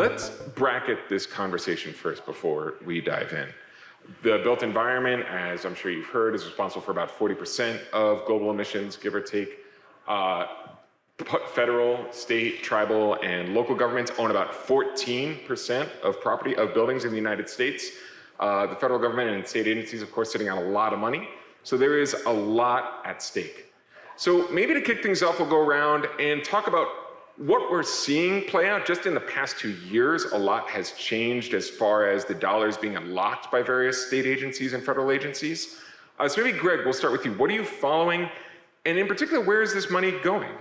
Let's bracket this conversation first before we dive in. The built environment, as I'm sure you've heard, is responsible for about 40% of global emissions, give or take. Federal, state, tribal, and local governments own about 14% of property of buildings in the United States. The federal government and state agencies, of course, sitting on a lot of money. So there is a lot at stake. So maybe to kick things off, we'll go around and talk about what we're seeing play out. Just in the past 2 years, a lot has changed as far as the dollars being unlocked by various state agencies and federal agencies. So maybe, Greg, we'll start with you. What are you following? And in particular, where is this money going?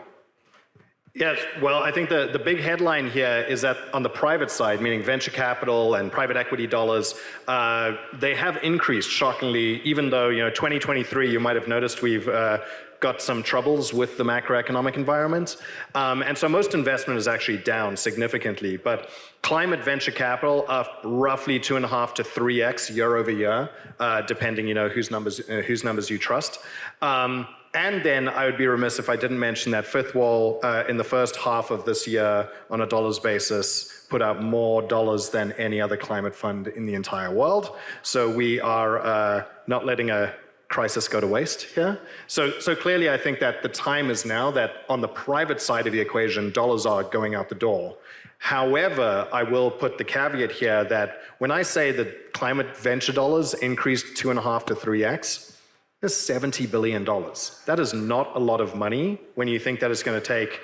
Yes, well, I think the big headline here is that on the private side, meaning venture capital and private equity dollars, they have increased shockingly, even though, 2023, you might have noticed we've got some troubles with the macroeconomic environment. And so most investment is actually down significantly, but climate venture capital up roughly 2.5 to 3x year over year, depending, whose numbers you trust. And then I would be remiss if I didn't mention that fifthwall in the first half of this year on a dollars basis put out more dollars than any other climate fund in the entire world. So we are not letting a crisis go to waste here. So clearly I think that the time is now that on the private side of the equation, dollars are going out the door. However, I will put the caveat here that when I say that climate venture dollars increased 2.5 to 3x, that's $70 billion. That is not a lot of money when you think that it's going to take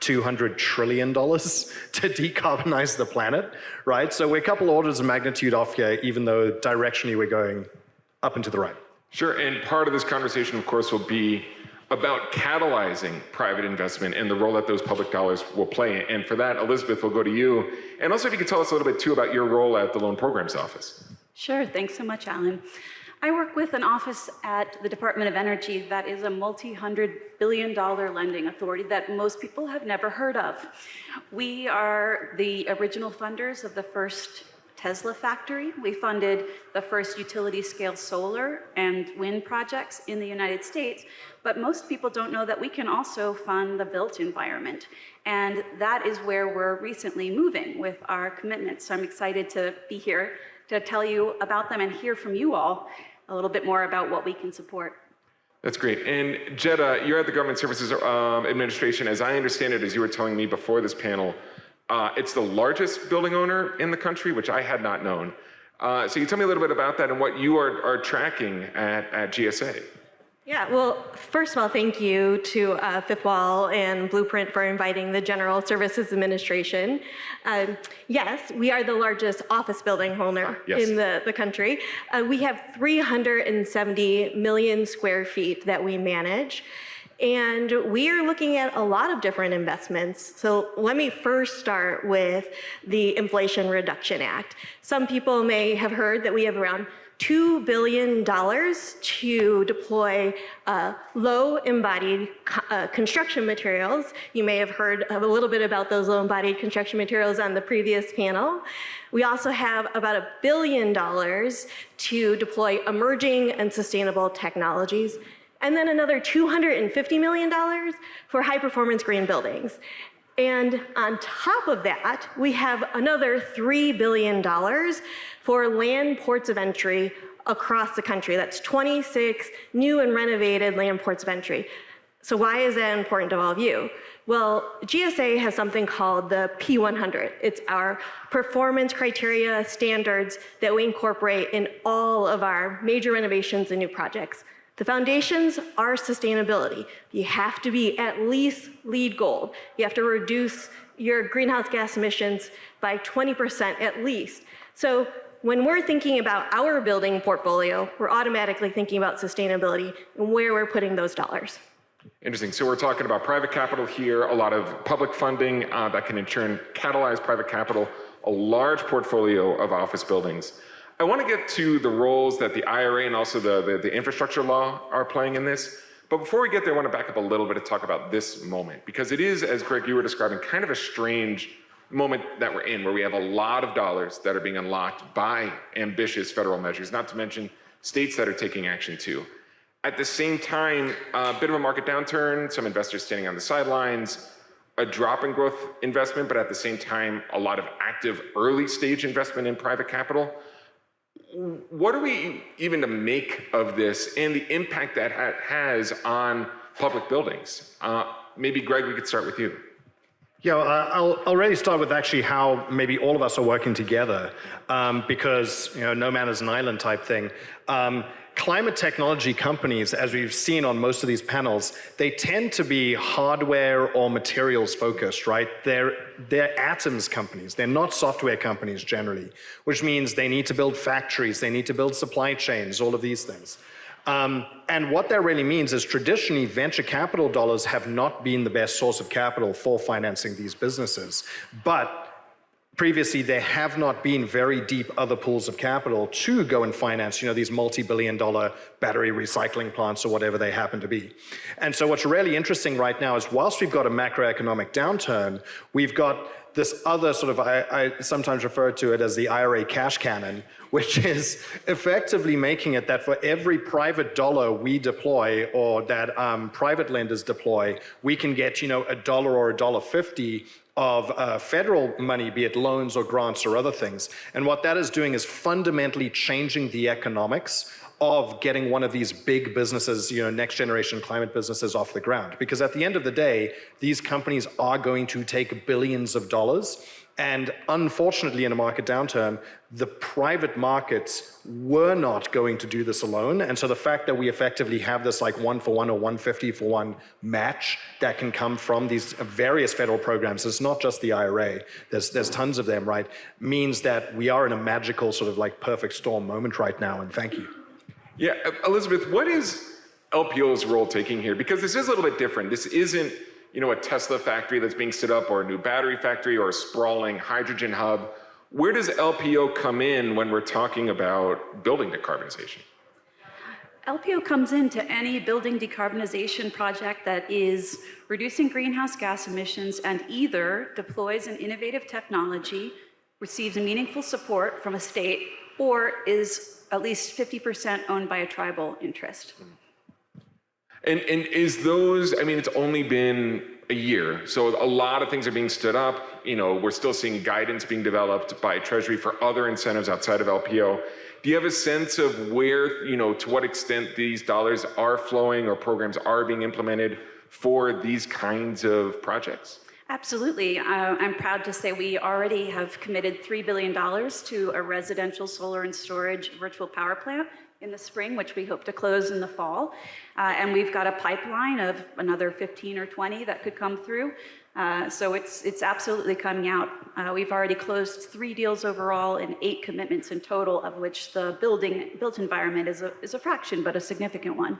$200 trillion to decarbonize the planet, right? So we're a couple orders of magnitude off here, even though directionally we're going up and to the right. Sure, and part of this conversation, of course, will be about catalyzing private investment and the role that those public dollars will play. And for that, Elizabeth, we'll go to you. And also, if you could tell us a little bit, too, about your role at the Loan Programs Office. Sure, thanks so much, Alan. I work with an office at the Department of Energy that is a multi-$100 billion lending authority that most people have never heard of. We are the original funders of the first Tesla factory. We funded the first utility-scale solar and wind projects in the United States, but most people don't know that we can also fund the built environment. And that is where we're recently moving with our commitments. So I'm excited to be here to tell you about them and hear from you all a little bit more about what we can support. That's great. And Jetta, you're at the Government Services Administration. As I understand it, as you were telling me before this panel, it's the largest building owner in the country, which I had not known. So you tell me a little bit about that and what you are tracking at GSA. Yeah, well, first of all, thank you to Fifthwall and Blueprint for inviting the General Services Administration. Yes, we are the largest office building owner in the country. We have 370 million square feet that we manage. And we are looking at a lot of different investments. So let me first start with the Inflation Reduction Act. Some people may have heard that we have around $2 billion to deploy low-embodied construction materials. You may have heard a little bit about those low-embodied construction materials on the previous panel. We also have about $1 billion to deploy emerging and sustainable technologies, and then another $250 million for high-performance green buildings. And on top of that, we have another $3 billion for land ports of entry across the country. That's 26 new and renovated land ports of entry. So why is that important to all of you? Well, GSA has something called the P100. It's our performance criteria standards that we incorporate in all of our major renovations and new projects. The foundations are sustainability. You have to be at least LEED Gold. You have to reduce your greenhouse gas emissions by 20% at least. So when we're thinking about our building portfolio, we're automatically thinking about sustainability and where we're putting those dollars. Interesting. So we're talking about private capital here, a lot of public funding that can in turn catalyze private capital, a large portfolio of office buildings. I want to get to the roles that the IRA and also the infrastructure law are playing in this. But before we get there, I want to back up a little bit and talk about this moment, because it is, as Greg, you were describing, kind of a strange moment that we're in, where we have a lot of dollars that are being unlocked by ambitious federal measures, not to mention states that are taking action too. At the same time, a bit of a market downturn, some investors standing on the sidelines. a drop in growth investment, but at the same time, a lot of active early stage investment in private capital. What are we even to make of this and the impact that has on public buildings? Maybe Greg, we could start with you. Yeah, I'll really start with actually how maybe all of us are working together, because no man is an island type thing. Climate technology companies, as we've seen on most of these panels, they tend to be hardware or materials focused, right? They're atoms companies. They're not software companies generally, which means they need to build factories, they need to build supply chains, all of these things. And what that really means is traditionally venture capital dollars have not been the best source of capital for financing these businesses. But previously, there have not been very deep other pools of capital to go and finance, these multi-billion-dollar battery recycling plants or whatever they happen to be. And so what's really interesting right now is whilst we've got a macroeconomic downturn, we've got this other sort of, I sometimes refer to it as the IRA cash cannon, which is effectively making it that for every private dollar we deploy or that private lenders deploy, we can get, $1 or $1.50 of federal money, be it loans or grants or other things. And what that is doing is fundamentally changing the economics of getting one of these big businesses, next generation climate businesses off the ground. Because at the end of the day, these companies are going to take billions of dollars. And unfortunately, in a market downturn, the private markets were not going to do this alone. And so the fact that we effectively have this like 1-for-1 or 150-for-1 match that can come from these various federal programs, it's not just the IRA, there's tons of them, right, means that we are in a magical sort of like perfect storm moment right now, and thank you. Yeah, Elizabeth, what is LPO's role taking here? Because this is a little bit different. This isn't a Tesla factory that's being stood up or a new battery factory or a sprawling hydrogen hub. Where does LPO come in when we're talking about building decarbonization? LPO comes into any building decarbonization project that is reducing greenhouse gas emissions and either deploys an innovative technology, receives meaningful support from a state, or is at least 50% owned by a tribal interest. And is those, it's only been a year, so a lot of things are being stood up. We're still seeing guidance being developed by Treasury for other incentives outside of LPO. Do you have a sense of where, to what extent these dollars are flowing or programs are being implemented for these kinds of projects? Absolutely. I'm proud to say we already have committed $3 billion to a residential solar and storage virtual power plant in the spring, which we hope to close in the fall. And we've got a pipeline of another 15 or 20 that could come through. So it's absolutely coming out. We've already closed 3 deals overall and 8 commitments in total, of which the built environment is a fraction, but a significant one.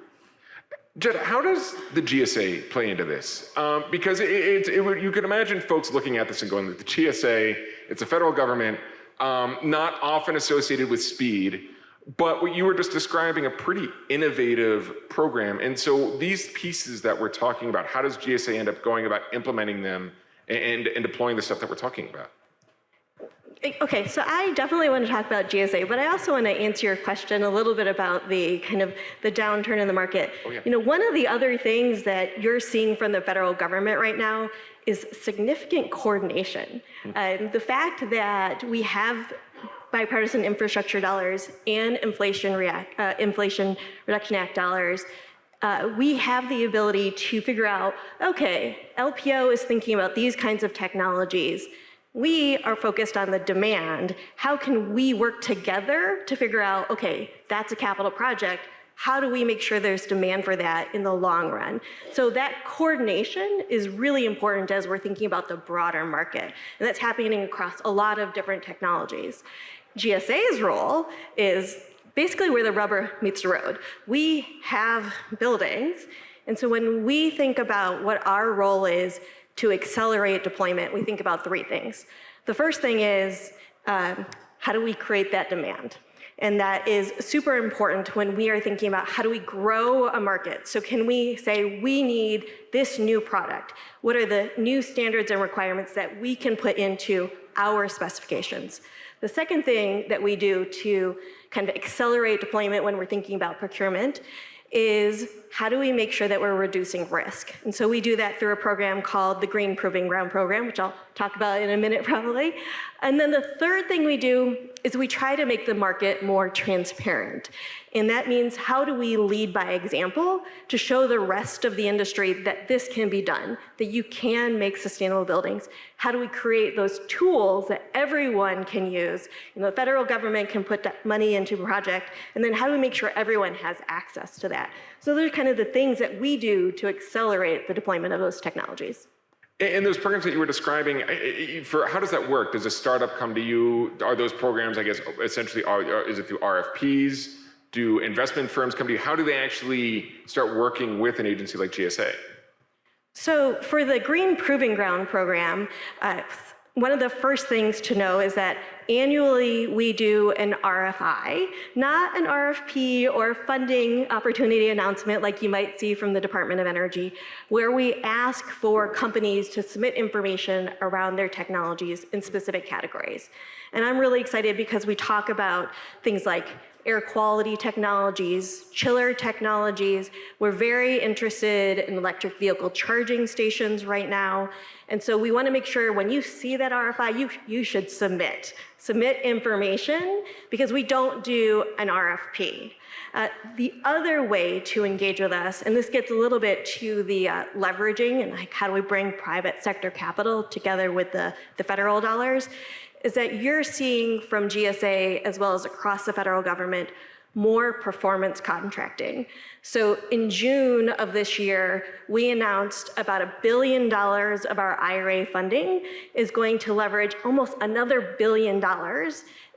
Jetta, how does the GSA play into this? Because you could imagine folks looking at this and going, the GSA, it's a federal government, not often associated with speed, but what you were just describing, a pretty innovative program. And so these pieces that we're talking about, how does GSA end up going about implementing them and deploying the stuff that we're talking about? Okay, so I definitely want to talk about GSA, but I also want to answer your question a little bit about the kind of the downturn in the market. Oh, yeah. One of the other things that you're seeing from the federal government right now is significant coordination. The fact that we have bipartisan infrastructure dollars and Inflation Reduction Act dollars, we have the ability to figure out, okay, LPO is thinking about these kinds of technologies. We are focused on the demand. How can we work together to figure out, okay, that's a capital project. How do we make sure there's demand for that in the long run? So that coordination is really important as we're thinking about the broader market. And that's happening across a lot of different technologies. GSA's role is basically where the rubber meets the road. We have buildings. And so when we think about what our role is to accelerate deployment, we think about 3 things. The first thing is, how do we create that demand? And that is super important when we are thinking about how do we grow a market. So can we say we need this new product? What are the new standards and requirements that we can put into our specifications? The second thing that we do to kind of accelerate deployment when we're thinking about procurement is how do we make sure that we're reducing risk? And so we do that through a program called the Green Proving Ground Program, which I'll talk about in a minute probably. And then the third thing we do is we try to make the market more transparent. And that means, how do we lead by example to show the rest of the industry that this can be done, that you can make sustainable buildings? How do we create those tools that everyone can use? The federal government can put that money into a project, and then how do we make sure everyone has access to that? So those are kind of the things that we do to accelerate the deployment of those technologies. And those programs that you were describing, how does that work? Does a startup come to you? Are those programs, I guess, essentially, is it through RFPs? Do investment firms come to you? How do they actually start working with an agency like GSA? So for the Green Proving Ground program, one of the first things to know is that annually we do an RFI, not an RFP or funding opportunity announcement like you might see from the Department of Energy, where we ask for companies to submit information around their technologies in specific categories. And I'm really excited because we talk about things like air quality technologies, chiller technologies. We're very interested in electric vehicle charging stations right now. And so we want to make sure when you see that RFI, you should submit information, because we don't do an RFP. The other way to engage with us, and this gets a little bit to the leveraging and like how do we bring private sector capital together with the federal dollars, is that you're seeing from GSA as well as across the federal government more performance contracting. So in June of this year, we announced about $1 billion of our IRA funding is going to leverage almost another $1 billion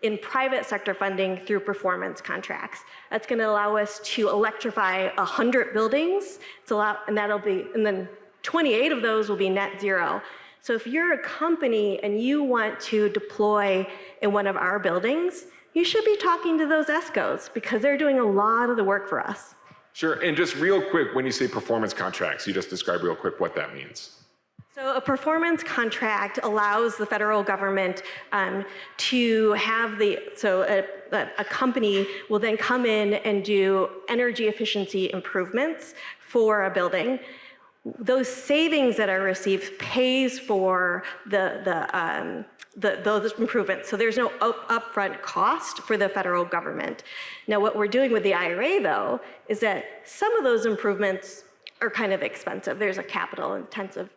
in private sector funding through performance contracts. That's going to allow us to electrify 100 buildings. And then 28 of those will be net zero. So if you're a company and you want to deploy in one of our buildings, you should be talking to those ESCOs, because they're doing a lot of the work for us. Sure, and just real quick, when you say performance contracts, you just describe real quick what that means. So a performance contract allows the federal government to have a company will then come in and do energy efficiency improvements for a building. Those savings that are received pays for those improvements. So there's no upfront cost for the federal government. Now, what we're doing with the IRA, though, is that some of those improvements are kind of expensive. There's a capital intensive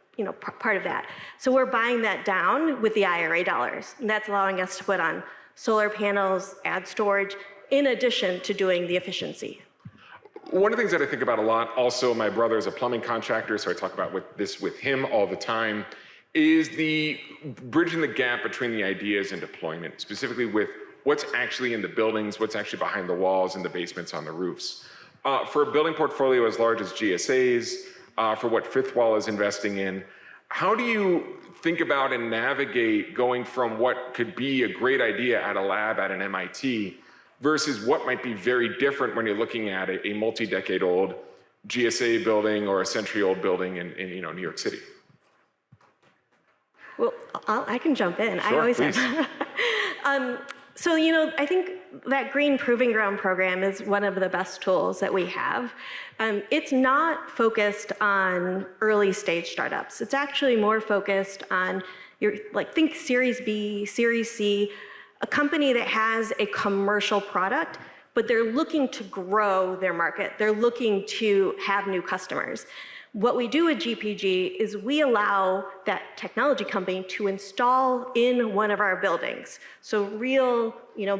part of that. So we're buying that down with the IRA dollars. And that's allowing us to put on solar panels, add storage, in addition to doing the efficiency. One of the things that I think about a lot, also my brother is a plumbing contractor, so I talk about this with him all the time, is the bridging the gap between the ideas and deployment, specifically with what's actually in the buildings, what's actually behind the walls, in the basements, on the roofs. For a building portfolio as large as GSA's, for what fifthwall is investing in, how do you think about and navigate going from what could be a great idea at a lab at an MIT versus what might be very different when you're looking at a multi-decade-old GSA building or a century-old building in New York City? Well, I can jump in. Sure, I always please. So, I think that Green Proving Ground program is one of the best tools that we have. It's not focused on early stage startups. It's actually more focused on think Series B, Series C, a company that has a commercial product, but they're looking to grow their market. They're looking to have new customers. What we do with GPG is we allow that technology company to install in one of our buildings. So real,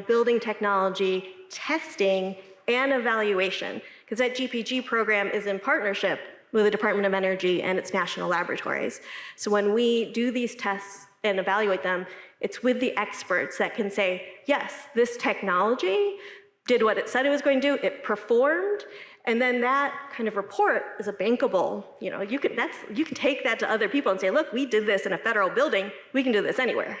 building technology, testing, and evaluation. Because that GPG program is in partnership with the Department of Energy and its national laboratories. So when we do these tests and evaluate them, it's with the experts that can say, yes, this technology did what it said it was going to do, it performed, and then that kind of report is a bankable, you can take that to other people and say, look, we did this in a federal building, we can do this anywhere.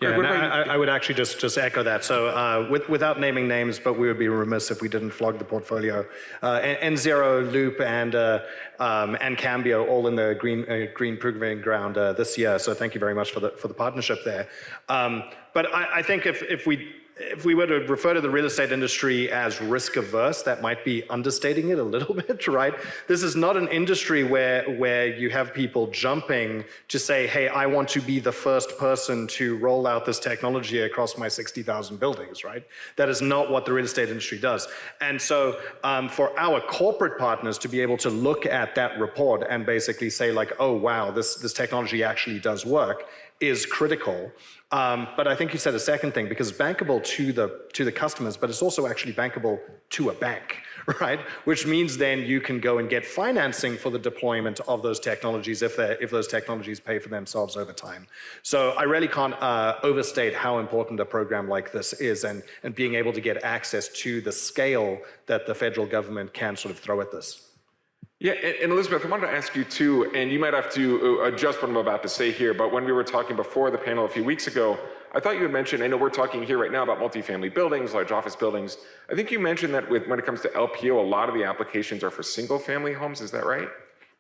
Yeah, and I would actually just echo that. So without naming names, but we would be remiss if we didn't flog the portfolio. N0, Loop, and Cambio all in the Green Proving Ground this year. So thank you very much for the partnership there. But I think if we if we were to refer to the real estate industry as risk averse, that might be understating it a little bit, right? This is not an industry where you have people jumping to say, hey, I want to be the first person to roll out this technology across my 60,000 buildings, right? That is not what the real estate industry does. And so for our corporate partners to be able to look at that report and basically say like, oh, wow, this technology actually does work is critical. But I think you said a second thing, because it's bankable to the customers, but it's also actually bankable to a bank, right? Which means then you can go and get financing for the deployment of those technologies if those technologies pay for themselves over time. So I really can't overstate how important a program like this is, and being able to get access to the scale that the federal government can sort of throw at this. Yeah, and Elizabeth, I wanted to ask you too, and you might have to adjust what I'm about to say here, but when we were talking before the panel a few weeks ago, I thought you had mentioned, I know we're talking here right now about multifamily buildings, large office buildings. I think you mentioned that when it comes to LPO, a lot of the applications are for single family homes, is that right?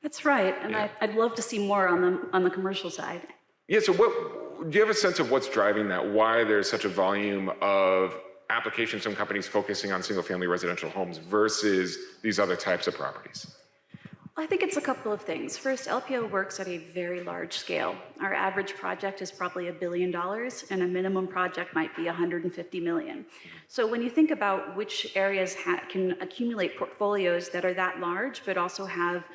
That's right, and yeah. I'd love to see more on the commercial side. Yeah, so do you have a sense of what's driving that? Why there's such a volume of applications from companies focusing on single family residential homes versus these other types of properties? I think it's a couple of things. First, LPO works at a very large scale. Our average project is probably $1 billion, and a minimum project might be $150 million. So when you think about which areas can accumulate portfolios that are that large, but also have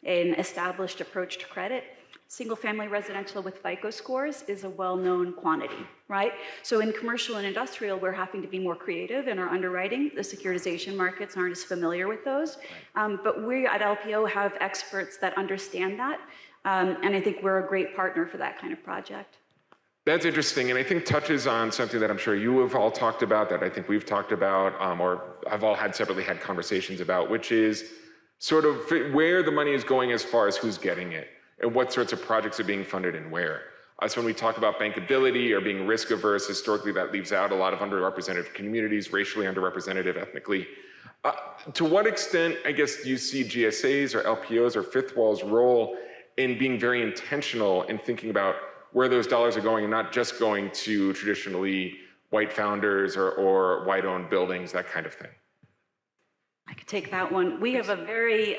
an established approach to credit, single-family residential with FICO scores is a well-known quantity, right? So in commercial and industrial, we're having to be more creative in our underwriting. The securitization markets aren't as familiar with those. But we at LPO have experts that understand that. And I think we're a great partner for that kind of project. That's interesting, and I think touches on something that I'm sure you have all talked about, that I think we've talked about, or have all separately had conversations about, which is sort of where the money is going as far as who's getting it, and what sorts of projects are being funded and where. So when we talk about bankability or being risk averse, historically that leaves out a lot of underrepresented communities, racially underrepresented, ethnically. To what extent, I guess, do you see GSAs or LPOs or fifth wall's role in being very intentional in thinking about where those dollars are going and not just going to traditionally white founders or white-owned buildings, that kind of thing? I could take that one. We have a very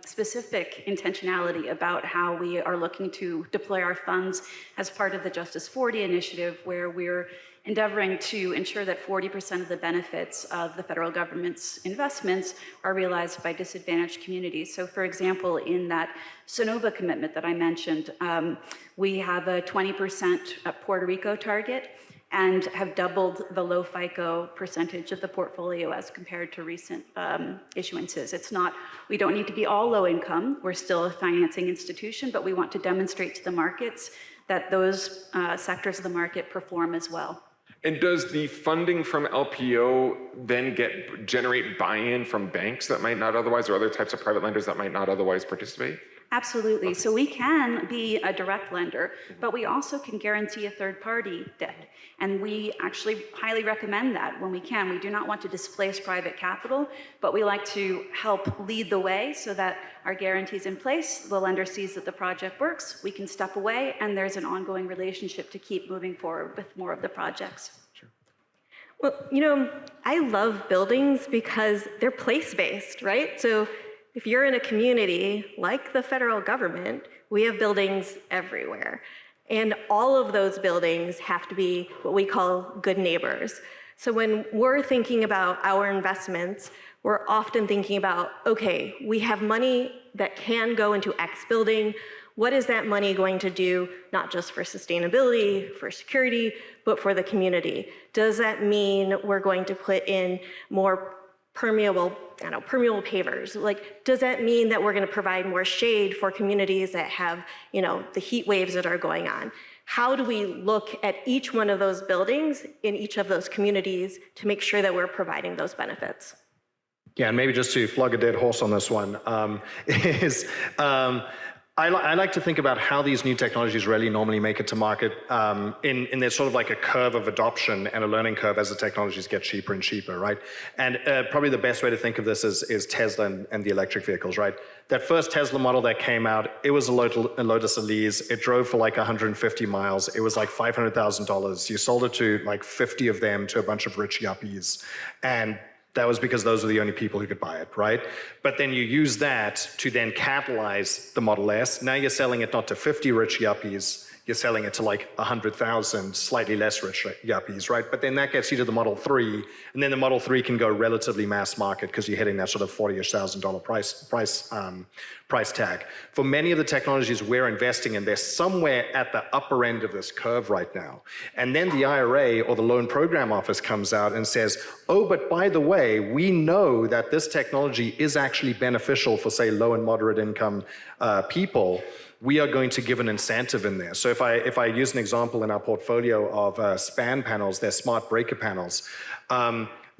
specific intentionality about how we are looking to deploy our funds as part of the Justice 40 initiative, where we're endeavoring to ensure that 40% of the benefits of the federal government's investments are realized by disadvantaged communities. So for example, in that Sonova commitment that I mentioned, we have a 20% Puerto Rico target, and have doubled the low FICO percentage of the portfolio as compared to recent issuances. It's not, we don't need to be all low income. We're still a financing institution, but we want to demonstrate to the markets that those sectors of the market perform as well. And does the funding from LPO then generate buy-in from banks that might not otherwise, or other types of private lenders that might not otherwise participate? Absolutely. So we can be a direct lender, but we also can guarantee a third-party debt. And we actually highly recommend that when we can. We do not want to displace private capital, but we like to help lead the way so that our guarantee's in place, the lender sees that the project works, we can step away, and there's an ongoing relationship to keep moving forward with more of the projects. Sure. Well, you know, I love buildings because they're place-based, right? So if you're in a community like the federal government, we have buildings everywhere. And all of those buildings have to be what we call good neighbors. So when we're thinking about our investments, we're often thinking about, okay, we have money that can go into X building. What is that money going to do, not just for sustainability, for security, but for the community? Does that mean we're going to put in more permeable pavers? Like, does that mean that we're going to provide more shade for communities that have, the heat waves that are going on? How do we look at each one of those buildings in each of those communities to make sure that we're providing those benefits? Yeah, and maybe just to flog a dead horse on this one, I like to think about how these new technologies really normally make it to market in there's sort of like a curve of adoption and a learning curve as the technologies get cheaper and cheaper, right? And probably the best way to think of this is Tesla and the electric vehicles, right? That first Tesla model that came out, it was a Lotus Elise. It drove for like 150 miles. It was like $500,000. You sold it to like 50 of them to a bunch of rich yuppies. And that was because those were the only people who could buy it, right? But then you use that to then catalyze the Model S. Now you're selling it not to 50 rich yuppies, you're selling it to like 100,000 slightly less rich yuppies, right? But then that gets you to the Model 3, and then the Model 3 can go relatively mass market because you're hitting that sort of $40,000 price tag. For many of the technologies we're investing in, they're somewhere at the upper end of this curve right now. And then the IRA or the Loan Program Office comes out and says, oh, but by the way, we know that this technology is actually beneficial for, say, low and moderate income people. We are going to give an incentive in there. So if I use an example in our portfolio of span panels, they're smart breaker panels,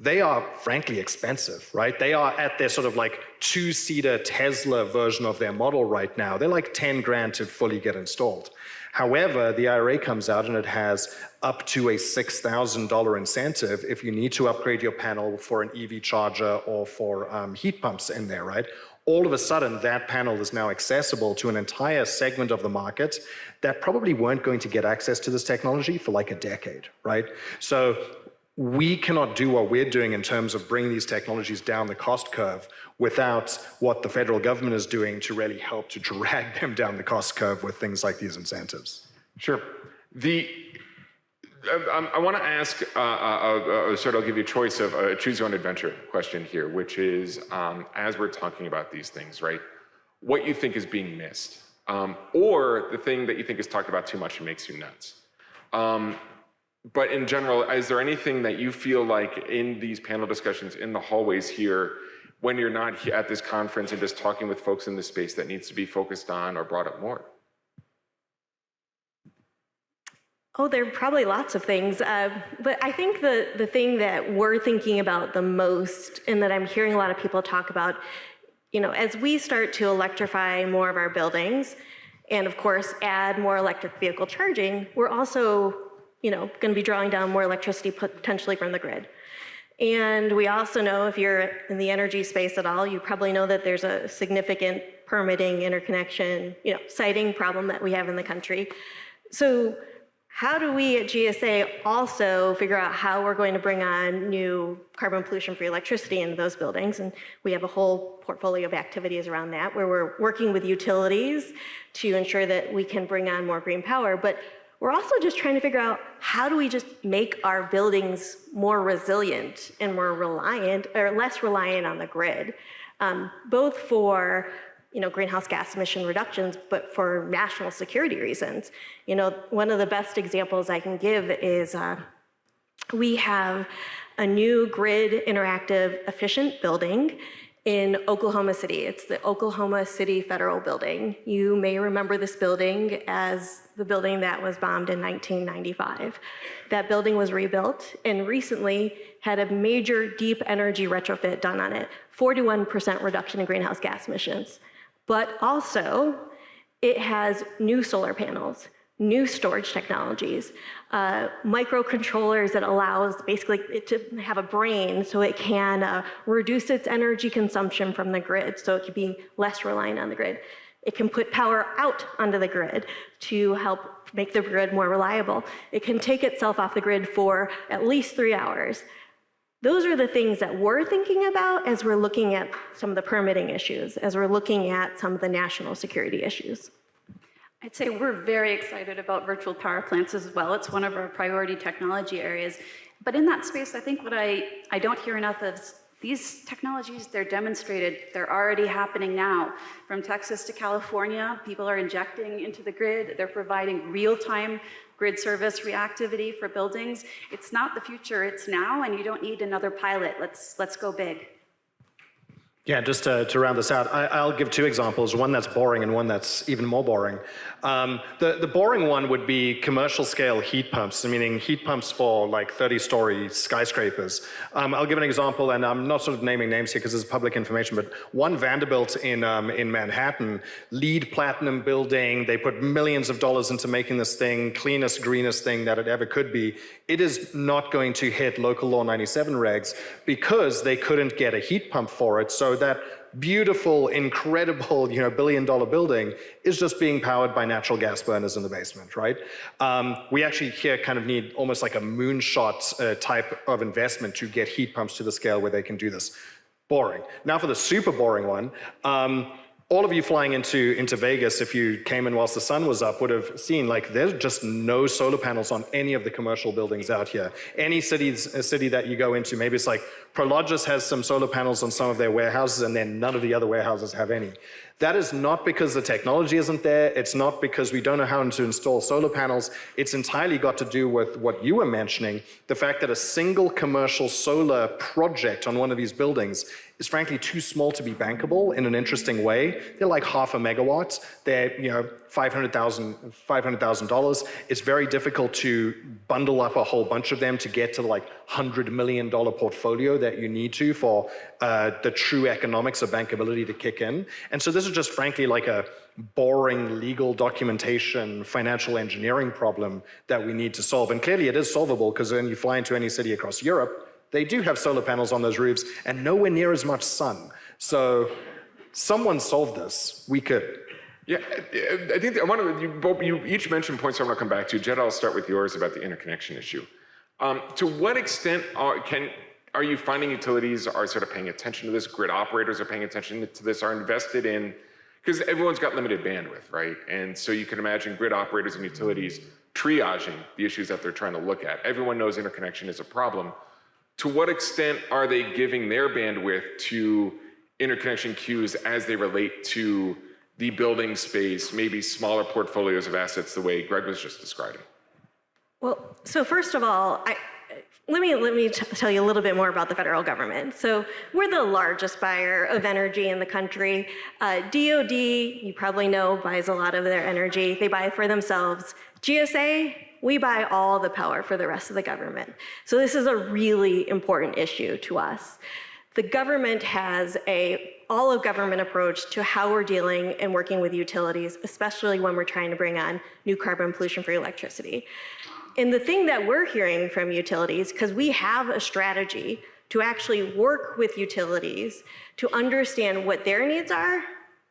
they are frankly expensive, right? They are at their sort of like two-seater Tesla version of their model right now. They're like 10 grand to fully get installed. However, the IRA comes out and it has up to a $6,000 incentive if you need to upgrade your panel for an EV charger or for heat pumps in there, right? All of a sudden, that panel is now accessible to an entire segment of the market that probably weren't going to get access to this technology for like a decade, right? So we cannot do what we're doing in terms of bringing these technologies down the cost curve without what the federal government is doing to really help to drag them down the cost curve with things like these incentives. Sure. I want to ask, sort of I'll give you a choice of a choose your own adventure question here, which is, as we're talking about these things, right, what you think is being missed, or the thing that you think is talked about too much and makes you nuts. But in general, is there anything that you feel like in these panel discussions in the hallways here, when you're not at this conference and just talking with folks in this space, that needs to be focused on or brought up more? Oh, there are probably lots of things. But I think the thing that we're thinking about the most, and that I'm hearing a lot of people talk about, you know, as we start to electrify more of our buildings, and of course add more electric vehicle charging, we're also, you know, going to be drawing down more electricity potentially from the grid. And we also know, if you're in the energy space at all, you probably know that there's a significant permitting, interconnection, you know, siting problem that we have in the country. So how do we at GSA also figure out how we're going to bring on new carbon pollution-free electricity into those buildings? And we have a whole portfolio of activities around that, where we're working with utilities to ensure that we can bring on more green power. But we're also just trying to figure out, how do we just make our buildings more resilient and more reliant, or less reliant on the grid, both for, you know, greenhouse gas emission reductions, but for national security reasons. You know, one of the best examples I can give is we have a new grid interactive efficient building in Oklahoma City. It's the Oklahoma City Federal Building. You may remember this building as the building that was bombed in 1995. That building was rebuilt and recently had a major deep energy retrofit done on it, 41% reduction in greenhouse gas emissions. But also, it has new solar panels, new storage technologies, microcontrollers that allows basically it to have a brain so it can reduce its energy consumption from the grid, so it can be less reliant on the grid. It can put power out onto the grid to help make the grid more reliable. It can take itself off the grid for at least 3 hours. Those are the things that we're thinking about as we're looking at some of the permitting issues, as we're looking at some of the national security issues. I'd say we're very excited about virtual power plants as well. It's one of our priority technology areas. But in that space, I think what I don't hear enough of is these technologies, they're demonstrated, they're already happening now. From Texas to California, people are injecting into the grid, they're providing real-time grid service reactivity for buildings. It's not the future, it's now, and you don't need another pilot. Let's go big. Yeah, just to round this out, I'll give two examples, one that's boring and one that's even more boring. The boring one would be commercial scale heat pumps, meaning heat pumps for like 30-story skyscrapers. I'll give an example, and I'm not sort of naming names here because it's public information, but One Vanderbilt in Manhattan, LEED platinum building, they put millions of dollars into making this thing, cleanest, greenest thing that it ever could be. It is not going to hit local law 97 regs because they couldn't get a heat pump for it. So that beautiful, incredible, billion-dollar building is just being powered by natural gas burners in the basement, right? We actually here kind of need almost like a moonshot type of investment to get heat pumps to the scale where they can do this. Boring. Now for the super boring one. All of you flying into Vegas, if you came in whilst the sun was up, would have seen like there's just no solar panels on any of the commercial buildings out here. Any city that you go into, maybe it's like Prologis has some solar panels on some of their warehouses and then none of the other warehouses have any. That is not because the technology isn't there. It's not because we don't know how to install solar panels. It's entirely got to do with what you were mentioning, the fact that a single commercial solar project on one of these buildings is frankly too small to be bankable in an interesting way. They're like half a megawatt. They're $500,000. It's very difficult to bundle up a whole bunch of them to get to like $100 million portfolio that you need to for the true economics of bankability to kick in. And so this is just frankly like a boring legal documentation, financial engineering problem that we need to solve. And clearly it is solvable because when you fly into any city across Europe, they do have solar panels on those roofs and nowhere near as much sun. So someone solved this. We could. Yeah, I think you each mentioned points I want to come back to. Jetta, I'll start with yours about the interconnection issue. To what extent are you finding utilities are sort of paying attention to this, grid operators are paying attention to this, are invested in, because everyone's got limited bandwidth, right? And so you can imagine grid operators and utilities triaging the issues that they're trying to look at. Everyone knows interconnection is a problem. To what extent are they giving their bandwidth to interconnection queues as they relate to the building space, maybe smaller portfolios of assets the way Greg was just describing? Well, so first of all, let me tell you a little bit more about the federal government. So we're the largest buyer of energy in the country. DOD, you probably know, buys a lot of their energy. They buy it for themselves. GSA, we buy all the power for the rest of the government. So this is a really important issue to us. The government has an all-of-government approach to how we're dealing and working with utilities, especially when we're trying to bring on new carbon pollution-free electricity. And the thing that we're hearing from utilities, because we have a strategy to actually work with utilities to understand what their needs are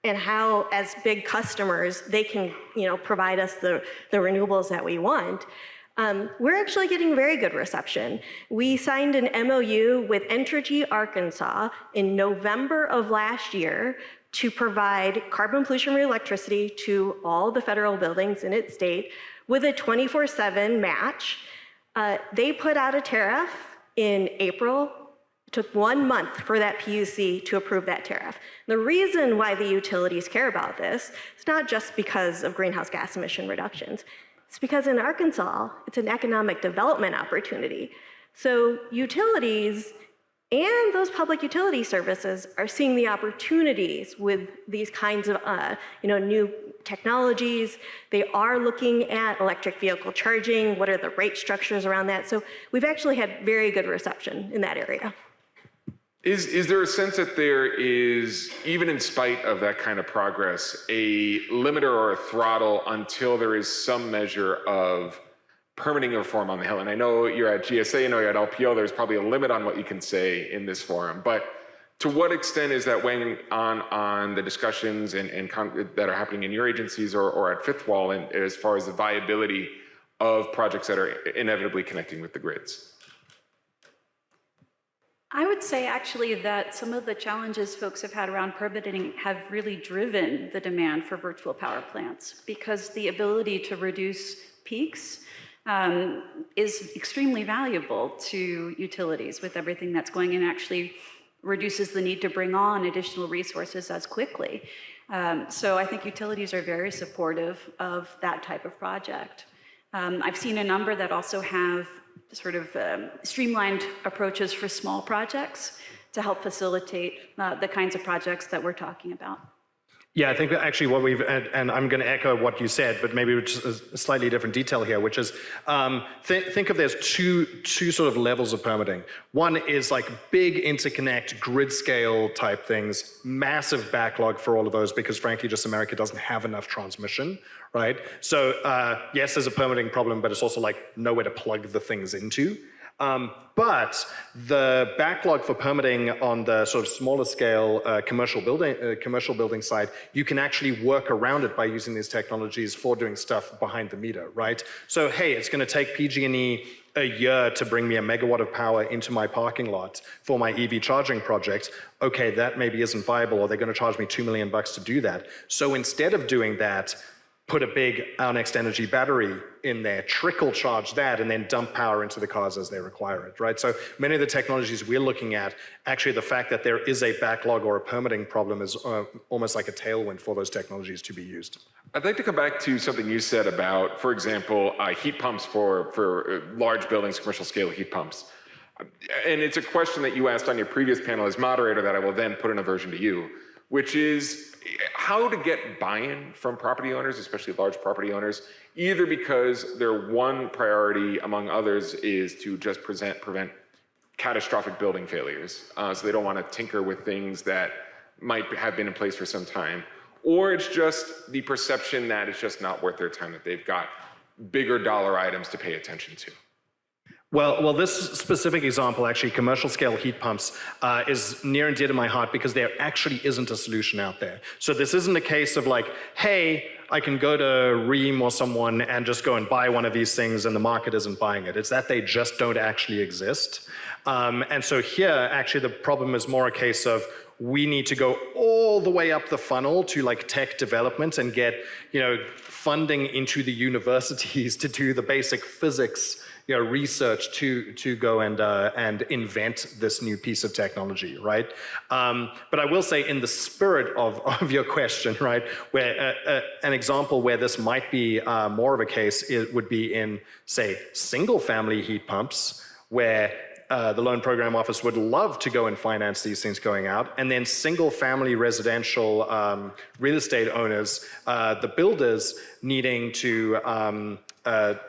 and how, as big customers, they can provide us the renewables that we want. We're actually getting very good reception. We signed an MOU with Entergy Arkansas in November of last year to provide carbon pollution-free electricity to all the federal buildings in its state with a 24/7 match. They put out a tariff in April. It took 1 month for that PUC to approve that tariff. The reason why the utilities care about this is not just because of greenhouse gas emission reductions. It's because in Arkansas, it's an economic development opportunity. So utilities and those public utility services are seeing the opportunities with these kinds of new technologies. They are looking at electric vehicle charging. What are the rate structures around that? So we've actually had very good reception in that area. Is there a sense that there is, even in spite of that kind of progress, a limiter or a throttle until there is some measure of permitting reform on the Hill? And I know you're at GSA, I know you're at LPO, there's probably a limit on what you can say in this forum, but to what extent is that weighing on the discussions and that are happening in your agencies or at fifthwall, and as far as the viability of projects that are inevitably connecting with the grids? I would say actually that some of the challenges folks have had around permitting have really driven the demand for virtual power plants, because the ability to reduce peaks is extremely valuable to utilities with everything that's going in, actually reduces the need to bring on additional resources as quickly. So I think utilities are very supportive of that type of project. I've seen a number that also have sort of streamlined approaches for small projects to help facilitate the kinds of projects that we're talking about. Yeah, I think that actually what we've, and I'm going to echo what you said, but maybe just a slightly different detail here, which is think of there's two sort of levels of permitting. One is like big interconnect, grid scale type things, massive backlog for all of those because frankly, just America doesn't have enough transmission, right? So yes, there's a permitting problem, but it's also like nowhere to plug the things into. But the backlog for permitting on the sort of smaller scale commercial building side, you can actually work around it by using these technologies for doing stuff behind the meter, right? So hey, it's going to take PG&E a year to bring me a megawatt of power into my parking lot for my EV charging project. Okay, that maybe isn't viable, or they're going to charge me $2 million to do that. So instead of doing that, put a big Our Next Energy battery in there, trickle charge that, and then dump power into the cars as they require it, right? So many of the technologies we're looking at, actually the fact that there is a backlog or a permitting problem is almost like a tailwind for those technologies to be used. I'd like to come back to something you said about, for example, heat pumps for large buildings, commercial scale heat pumps. And it's a question that you asked on your previous panel as moderator that I will then put in a version to you, which is how to get buy-in from property owners, especially large property owners, either because their one priority among others is to just prevent catastrophic building failures. So they don't want to tinker with things that might have been in place for some time, or it's just the perception that it's just not worth their time, that they've got bigger dollar items to pay attention to. Well, this specific example, actually, commercial scale heat pumps, is near and dear to my heart because there actually isn't a solution out there. So this isn't a case of like, hey, I can go to Ream or someone and just go and buy one of these things and the market isn't buying it. It's that they just don't actually exist. And so here, actually, the problem is more a case of we need to go all the way up the funnel to like tech development and get, funding into the universities to do the basic physics research to go and invent this new piece of technology, right? But I will say, in the spirit of your question, right, where an example where this might be more of a case would be in, say, single-family heat pumps, where the Loan Program Office would love to go and finance these things going out, and then single-family residential real estate owners, the builders needing to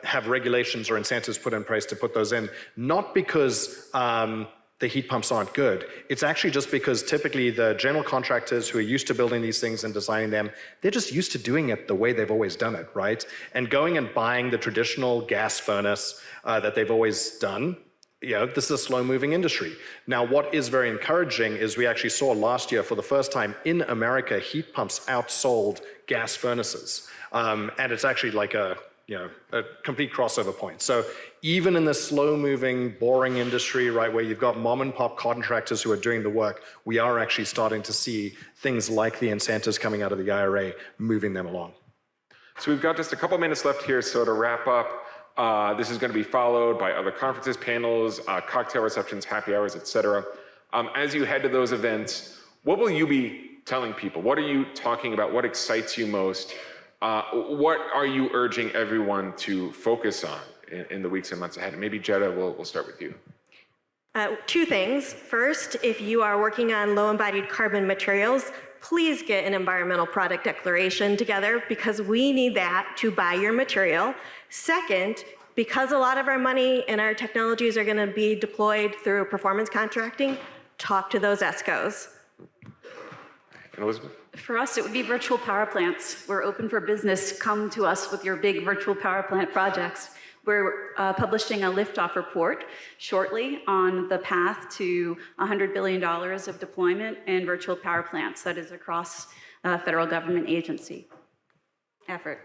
have regulations or incentives put in place to put those in, not because the heat pumps aren't good. It's actually just because typically the general contractors who are used to building these things and designing them, they're just used to doing it the way they've always done it, right? And going and buying the traditional gas furnace that they've always done, this is a slow-moving industry. Now, what is very encouraging is we actually saw last year, for the first time in America, heat pumps outsold gas furnaces. And it's actually like a complete crossover point. So even in the slow-moving, boring industry, right, where you've got mom-and-pop contractors who are doing the work, we are actually starting to see things like the incentives coming out of the IRA moving them along. So we've got just a couple minutes left here, so to wrap up, this is going to be followed by other conferences, panels, cocktail receptions, happy hours, etc. As you head to those events, what will you be telling people? What are you talking about? What excites you most? What are you urging everyone to focus on in the weeks and months ahead? And maybe Jetta, we'll start with you. Two things. First, if you are working on low-embodied carbon materials, please get an environmental product declaration together because we need that to buy your material. Second, because a lot of our money and our technologies are going to be deployed through performance contracting, talk to those ESCOs. And Elizabeth? For us, it would be virtual power plants. We're open for business. Come to us with your big virtual power plant projects. We're publishing a liftoff report shortly on the path to $100 billion of deployment in virtual power plants. That is across federal government agency effort.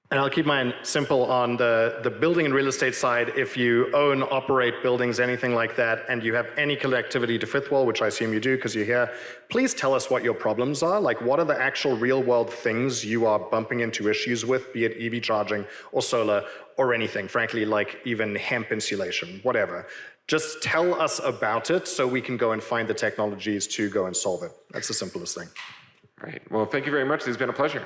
And I'll keep mine simple on the building and real estate side. If you own, operate buildings, anything like that, and you have any connectivity to fifthwall, which I assume you do because you're here, please tell us what your problems are. Like, what are the actual real world things you are bumping into issues with, be it EV charging or solar or anything, frankly, like even hemp insulation, whatever. Just tell us about it so we can go and find the technologies to go and solve it. That's the simplest thing. All right. Well, thank you very much. It's been a pleasure.